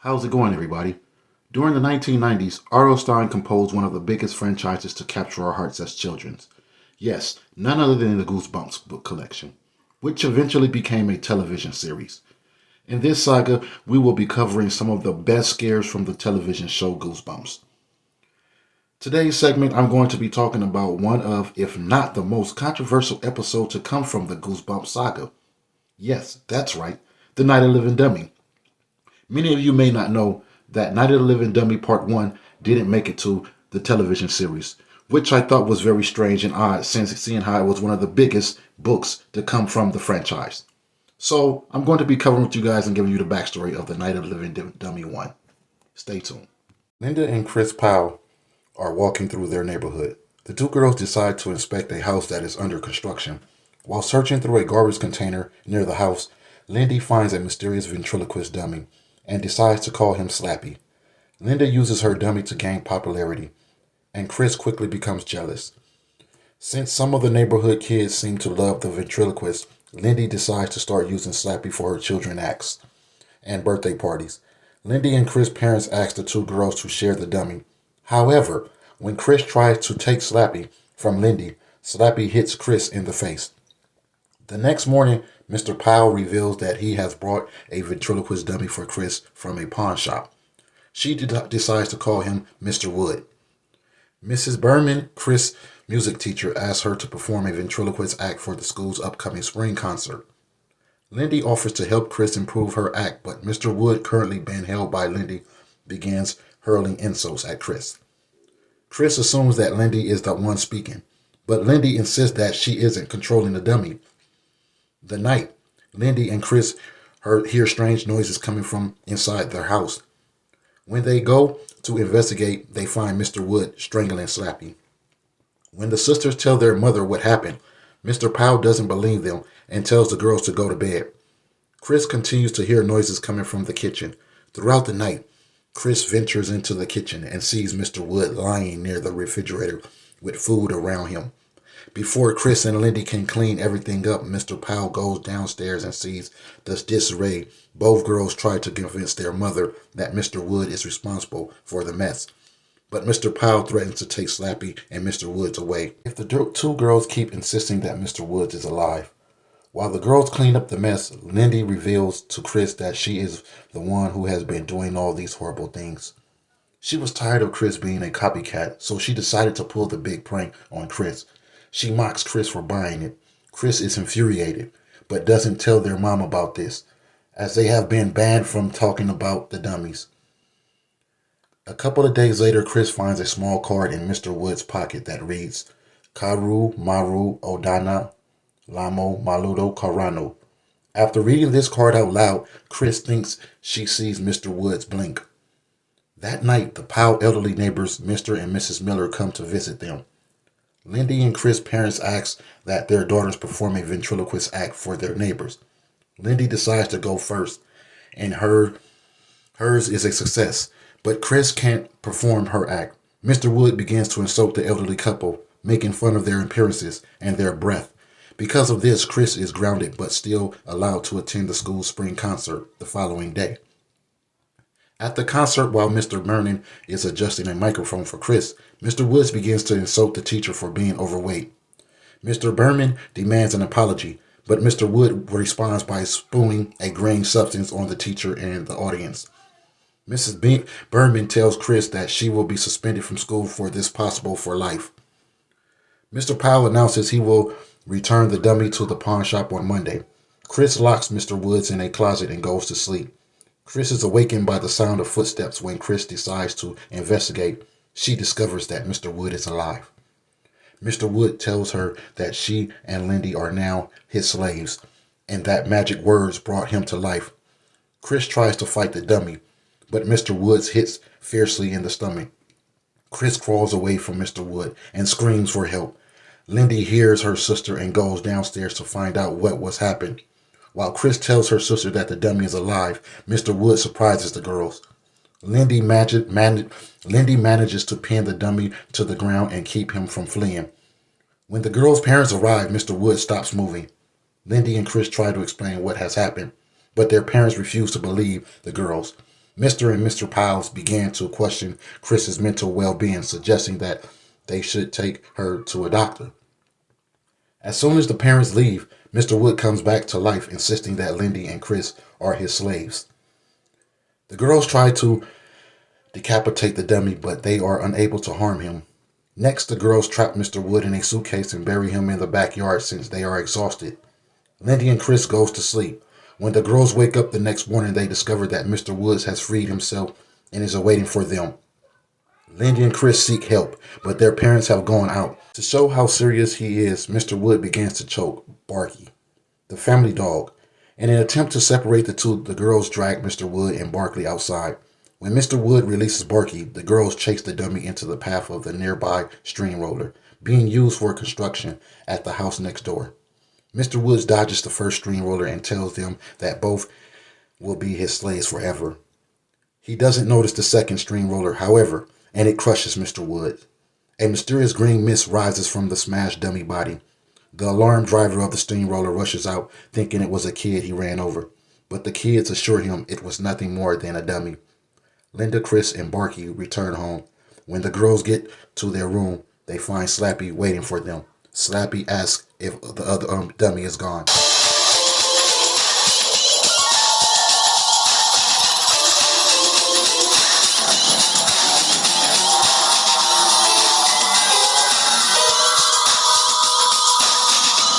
How's it going, everybody? During the 1990s, R.L Stine composed one of the biggest franchises to capture our hearts as children. Yes, none other than the Goosebumps book collection, which eventually became a television series. In this saga, we will be covering some of the best scares from the television show Goosebumps. Today's segment, I'm going to be talking about one of, if not the most controversial episode to come from the Goosebumps saga. Yes, that's right, the Night of the Living Dummy. Many of you may not know that Night of the Living Dummy Part 1 didn't make it to the television series, which I thought was very strange and odd since seeing how it was one of the biggest books to come from the franchise. So I'm going to be covering with you guys and giving you the backstory of the Night of the Living Dummy 1. Stay tuned. Linda and Kris Powell are walking through their neighborhood. The two girls decide to inspect a house that is under construction. While searching through a garbage container near the house, Lindy finds a mysterious ventriloquist dummy and decides to call him Slappy. Linda uses her dummy to gain popularity, and Kris quickly becomes jealous. Since some of the neighborhood kids seem to love the ventriloquist, Lindy decides to start using Slappy for her children's acts and birthday parties. Lindy and Kris' parents ask the two girls to share the dummy. However, when Kris tries to take Slappy from Lindy, Slappy hits Kris in the face. The next morning, Mr. Powell reveals that he has brought a ventriloquist dummy for Kris from a pawn shop. She decides to call him Mr. Wood. Mrs. Berman, Kris' music teacher, asks her to perform a ventriloquist act for the school's upcoming spring concert. Lindy offers to help Kris improve her act, but Mr. Wood, currently being held by Lindy, begins hurling insults at Kris. Kris assumes that Lindy is the one speaking, but Lindy insists that she isn't controlling the dummy. The night, Lindy and Kris hear strange noises coming from inside their house. When they go to investigate, they find Mr. Wood strangling Slappy. When the sisters tell their mother what happened, Mr. Powell doesn't believe them and tells the girls to go to bed. Kris continues to hear noises coming from the kitchen. Throughout the night, Kris ventures into the kitchen and sees Mr. Wood lying near the refrigerator with food around him. Before Kris and Lindy can clean everything up, Mr. Powell goes downstairs and sees the disarray. Both girls try to convince their mother that Mr. Wood is responsible for the mess, but Mr. Powell threatens to take Slappy and Mr. Woods away if the two girls keep insisting that Mr. Woods is alive. While the girls clean up the mess, Lindy reveals to Kris that she is the one who has been doing all these horrible things. She was tired of Kris being a copycat, so she decided to pull the big prank on Kris. She mocks Kris for buying it. Kris is infuriated, but doesn't tell their mom about this, as they have been banned from talking about the dummies. A couple of days later, Kris finds a small card in Mr. Wood's pocket that reads, Karu Maru Odana Lamo Maludo Karano. After reading this card out loud, Kris thinks she sees Mr. Woods blink. That night, the Powell elderly neighbors, Mr. and Mrs. Miller, come to visit them. Lindy and Kris' parents ask that their daughters perform a ventriloquist act for their neighbors. Lindy decides to go first, and hers is a success, but Kris can't perform her act. Mr. Wood begins to insult the elderly couple, making fun of their appearances and their breath. Because of this, Kris is grounded but still allowed to attend the school's spring concert the following day. At the concert, while Mr. Berman is adjusting a microphone for Kris, Mr. Woods begins to insult the teacher for being overweight. Mr. Berman demands an apology, but Mr. Wood responds by spewing a green substance on the teacher and the audience. Mrs. Berman tells Kris that she will be suspended from school for this possible for life. Mr. Powell announces he will return the dummy to the pawn shop on Monday. Kris locks Mr. Woods in a closet and goes to sleep. Kris is awakened by the sound of footsteps. When Kris decides to investigate, she discovers that Mr. Wood is alive. Mr. Wood tells her that she and Lindy are now his slaves, and that magic words brought him to life. Kris tries to fight the dummy, but Mr. Woods hits fiercely in the stomach. Kris crawls away from Mr. Wood and screams for help. Lindy hears her sister and goes downstairs to find out what was happened. While Kris tells her sister that the dummy is alive, Mr. Wood surprises the girls. Lindy manages to pin the dummy to the ground and keep him from fleeing. When the girls' parents arrive, Mr. Wood stops moving. Lindy and Kris try to explain what has happened, but their parents refuse to believe the girls. Mr. and Mr. Powell began to question Kris's mental well-being, suggesting that they should take her to a doctor. As soon as the parents leave, Mr. Wood comes back to life, insisting that Lindy and Kris are his slaves. The girls try to decapitate the dummy, but they are unable to harm him. Next, the girls trap Mr. Wood in a suitcase and bury him in the backyard since they are exhausted. Lindy and Kris goes to sleep. When the girls wake up the next morning, they discover that Mr. Woods has freed himself and is awaiting for them. Lindy and Kris seek help, but their parents have gone out. To show how serious he is, Mr. Wood begins to choke Barky, the family dog. In an attempt to separate the two, the girls drag Mr. Wood and Barkley outside. When Mr. Wood releases Barky, the girls chase the dummy into the path of the nearby stream roller, being used for construction at the house next door. Mr. Woods dodges the first stream roller and tells them that both will be his slaves forever. He doesn't notice the second stream roller, however, and it crushes Mr. Wood. A mysterious green mist rises from the smashed dummy body. The alarmed driver of the steamroller rushes out, thinking it was a kid he ran over, but the kids assure him it was nothing more than a dummy. Linda, Kris, and Barky return home. When the girls get to their room, they find Slappy waiting for them. Slappy asks if the other dummy is gone.